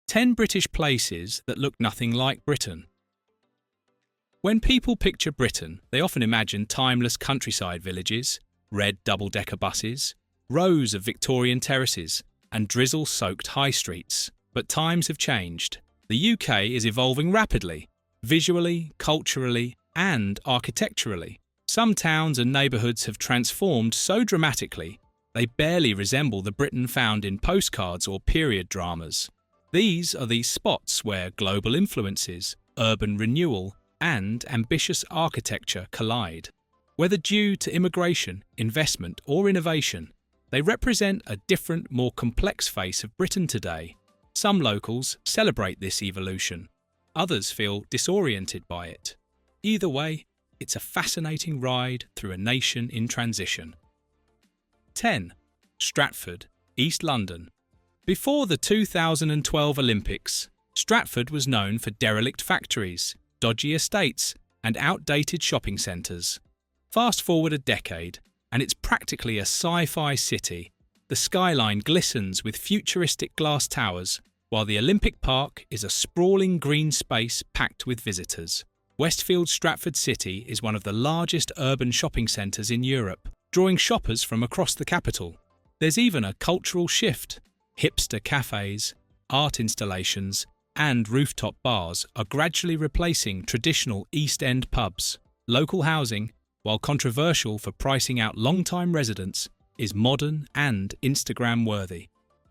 10 British places that look nothing like Britain. When people picture Britain, they often imagine timeless countryside villages, red double-decker buses, rows of Victorian terraces, and drizzle-soaked high streets. But times have changed. The UK is evolving rapidly, visually, culturally, and architecturally. Some towns and neighbourhoods have transformed so dramatically they barely resemble the Britain found in postcards or period dramas. These are the spots where global influences, urban renewal, and ambitious architecture collide. Whether due to immigration, investment, or innovation, they represent a different, more complex face of Britain today. Some locals celebrate this evolution. Others feel disoriented by it. Either way, it's a fascinating ride through a nation in transition. 10. Stratford, East London. Before the 2012 Olympics, Stratford was known for derelict factories, dodgy estates, and outdated shopping centres. Fast forward a decade, and it's practically a sci-fi city. The skyline glistens with futuristic glass towers, while the Olympic Park is a sprawling green space packed with visitors. Westfield Stratford City is one of the largest urban shopping centres in Europe, drawing shoppers from across the capital. There's even a cultural shift. Hipster cafes, art installations, and rooftop bars are gradually replacing traditional East End pubs. Local housing, while controversial for pricing out long-time residents, is modern and Instagram-worthy.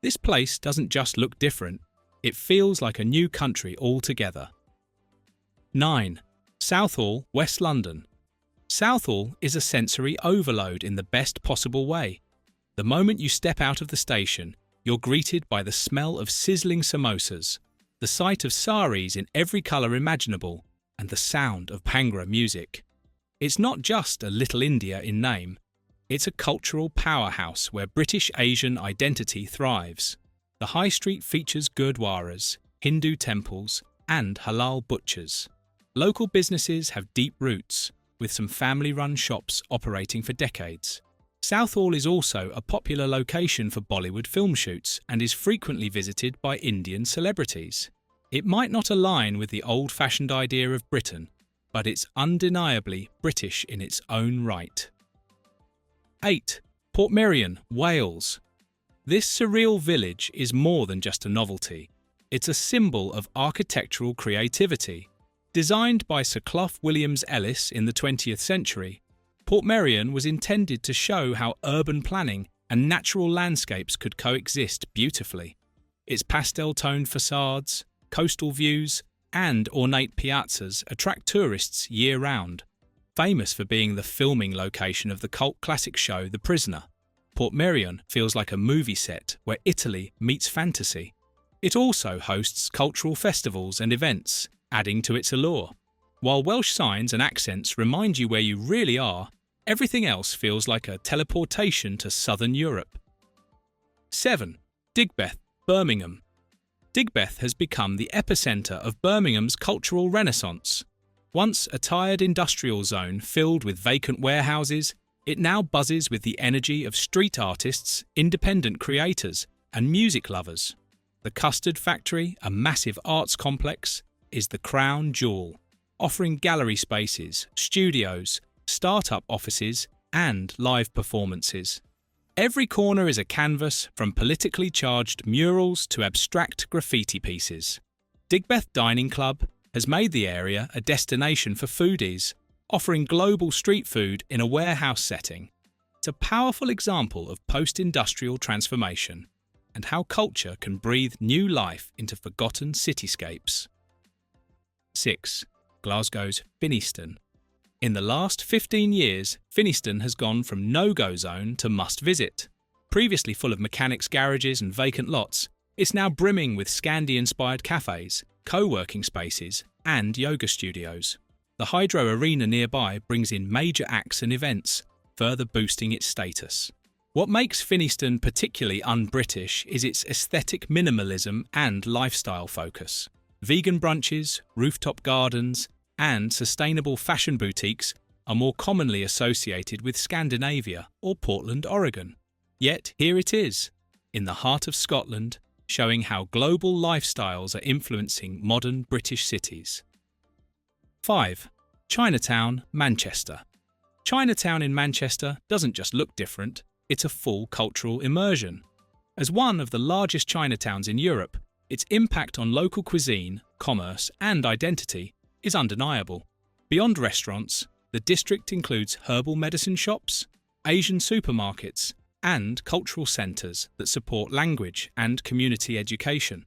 This place doesn't just look different, it feels like a new country altogether. 9. Southall, West London. Southall is a sensory overload in the best possible way. The moment you step out of the station, you're greeted by the smell of sizzling samosas, the sight of saris in every colour imaginable, and the sound of Bhangra music. It's not just a little India in name, it's a cultural powerhouse where British Asian identity thrives. The high street features gurdwaras, Hindu temples, and halal butchers. Local businesses have deep roots, with some family-run shops operating for decades. Southall is also a popular location for Bollywood film shoots and is frequently visited by Indian celebrities. It might not align with the old-fashioned idea of Britain, but it's undeniably British in its own right. 8. Portmeirion, Wales. This surreal village is more than just a novelty. It's a symbol of architectural creativity. Designed by Sir Clough Williams-Ellis in the 20th century, Portmeirion was intended to show how urban planning and natural landscapes could coexist beautifully. Its pastel-toned facades, coastal views, and ornate piazzas attract tourists year-round. Famous for being the filming location of the cult classic show The Prisoner, Portmeirion feels like a movie set where Italy meets fantasy. It also hosts cultural festivals and events, adding to its allure. While Welsh signs and accents remind you where you really are, everything else feels like a teleportation to southern Europe. 7. Digbeth, Birmingham. Digbeth has become the epicentre of Birmingham's cultural renaissance. Once a tired industrial zone filled with vacant warehouses, it now buzzes with the energy of street artists, independent creators, and music lovers. The Custard Factory, a massive arts complex, is the crown jewel, offering gallery spaces, studios, start-up offices, and live performances. Every corner is a canvas, from politically charged murals to abstract graffiti pieces. Digbeth Dining Club has made the area a destination for foodies, offering global street food in a warehouse setting. It's a powerful example of post-industrial transformation and how culture can breathe new life into forgotten cityscapes. 6. Glasgow's Finnieston. In the last 15 years, Finnieston has gone from no-go zone to must-visit. Previously full of mechanics' garages and vacant lots, it's now brimming with Scandi-inspired cafes, co-working spaces, and yoga studios. The Hydro Arena nearby brings in major acts and events, further boosting its status. What makes Finnieston particularly un-British is its aesthetic minimalism and lifestyle focus. Vegan brunches, rooftop gardens, and sustainable fashion boutiques are more commonly associated with Scandinavia or Portland, Oregon. Yet here it is, in the heart of Scotland, showing how global lifestyles are influencing modern British cities. 5. Chinatown, Manchester. Chinatown in Manchester doesn't just look different, it's a full cultural immersion. As one of the largest Chinatowns in Europe, its impact on local cuisine, commerce, and identity is undeniable. Beyond restaurants, the district includes herbal medicine shops, Asian supermarkets, and cultural centres that support language and community education.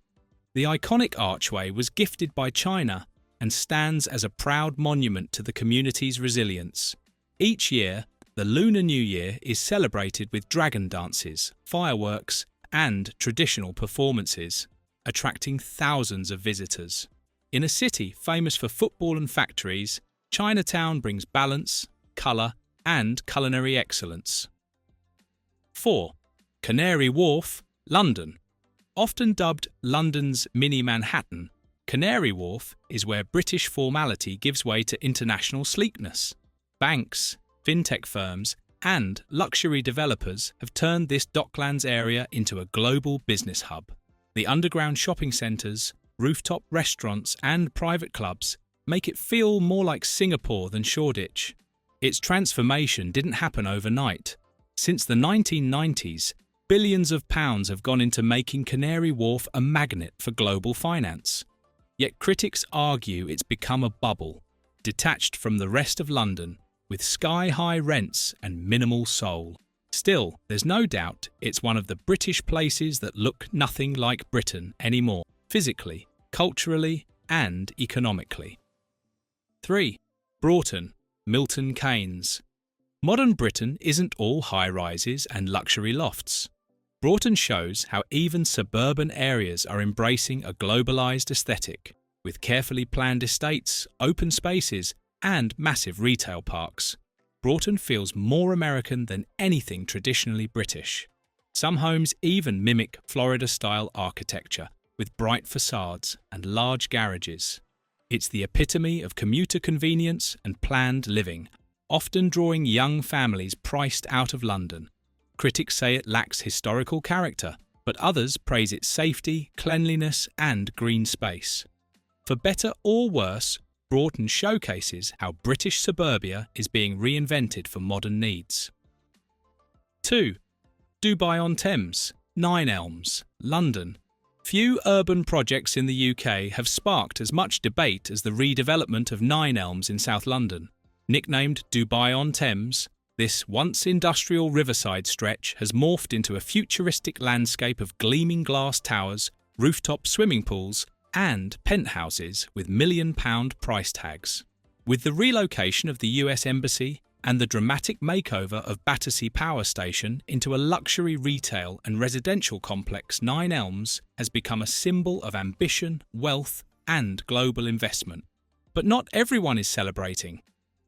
The iconic archway was gifted by China and stands as a proud monument to the community's resilience. Each year, the Lunar New Year is celebrated with dragon dances, fireworks, and traditional performances, attracting thousands of visitors. In a city famous for football and factories, Chinatown brings balance, colour, and culinary excellence. 4. Canary Wharf, London. Often dubbed London's mini Manhattan, Canary Wharf is where British formality gives way to international sleekness. Banks, fintech firms, and luxury developers have turned this Docklands area into a global business hub. The underground shopping centres, rooftop restaurants, and private clubs make it feel more like Singapore than Shoreditch. Its transformation didn't happen overnight. Since the 1990s, billions of pounds have gone into making Canary Wharf a magnet for global finance. Yet critics argue it's become a bubble, detached from the rest of London, with sky-high rents and minimal soul. Still, there's no doubt it's one of the British places that look nothing like Britain anymore, physically, culturally, and economically. 3. Broughton, Milton Keynes. Modern Britain isn't all high-rises and luxury lofts. Broughton shows how even suburban areas are embracing a globalised aesthetic, with carefully planned estates, open spaces, and massive retail parks. Broughton feels more American than anything traditionally British. Some homes even mimic Florida-style architecture, with bright facades and large garages. It's the epitome of commuter convenience and planned living, often drawing young families priced out of London. Critics say it lacks historical character, but others praise its safety, cleanliness, and green space. For better or worse, Broughton showcases how British suburbia is being reinvented for modern needs. 2. Dubai-on-Thames, Elms, London. Few urban projects in the UK have sparked as much debate as the redevelopment of Elms in South London. Nicknamed Dubai-on-Thames, this once industrial riverside stretch has morphed into a futuristic landscape of gleaming glass towers, rooftop swimming pools, and penthouses with million-pound price tags. With the relocation of the US Embassy and the dramatic makeover of Battersea Power Station into a luxury retail and residential complex, Elms has become a symbol of ambition, wealth, and global investment. But not everyone is celebrating.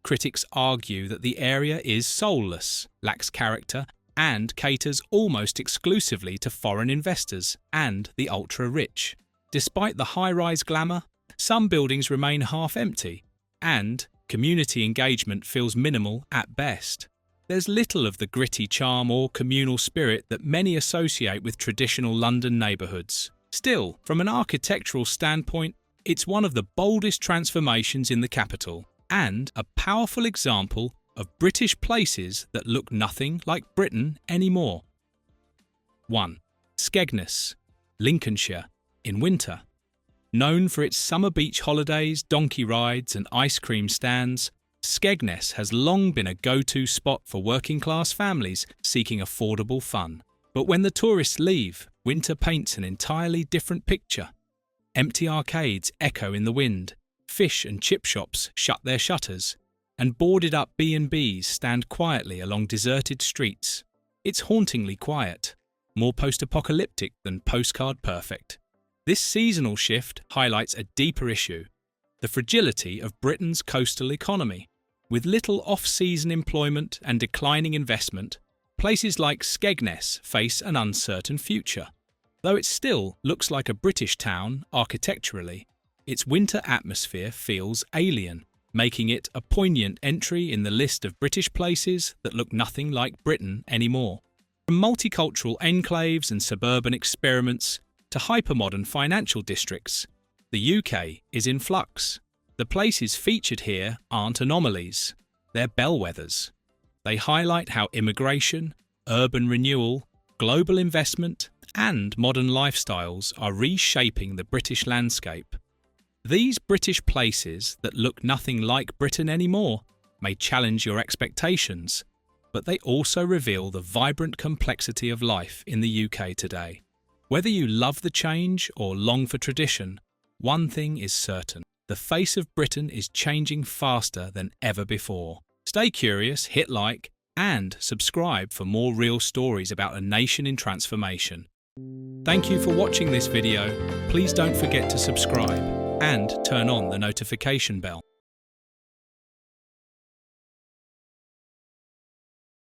Critics argue that the area is soulless, lacks character, and caters almost exclusively to foreign investors and the ultra-rich. Despite the high-rise glamour, some buildings remain half-empty, and community engagement feels minimal at best. There's little of the gritty charm or communal spirit that many associate with traditional London neighbourhoods. Still, from an architectural standpoint, it's one of the boldest transformations in the capital, and a powerful example of British places that look nothing like Britain anymore. 1. Skegness, Lincolnshire, in winter. Known for its summer beach holidays, donkey rides and ice cream stands, Skegness has long been a go-to spot for working-class families seeking affordable fun. But when the tourists leave, winter paints an entirely different picture. Empty arcades echo in the wind, fish and chip shops shut their shutters, and boarded-up B&Bs stand quietly along deserted streets. It's hauntingly quiet, more post-apocalyptic than postcard perfect. This seasonal shift highlights a deeper issue, the fragility of Britain's coastal economy. With little off-season employment and declining investment, places like Skegness face an uncertain future. Though it still looks like a British town architecturally, its winter atmosphere feels alien, making it a poignant entry in the list of British places that look nothing like Britain anymore. From multicultural enclaves and suburban experiments to hypermodern financial districts. The UK is in flux. The places featured here aren't anomalies, they're bellwethers. They highlight how immigration, urban renewal, global investment, and modern lifestyles are reshaping the British landscape. These British places that look nothing like Britain anymore may challenge your expectations, but they also reveal the vibrant complexity of life in the UK today. Whether you love the change or long for tradition, one thing is certain: the face of Britain is changing faster than ever before. Stay curious, hit like, and subscribe for more real stories about a nation in transformation. Thank you for watching this video. Please don't forget to subscribe and turn on the notification bell.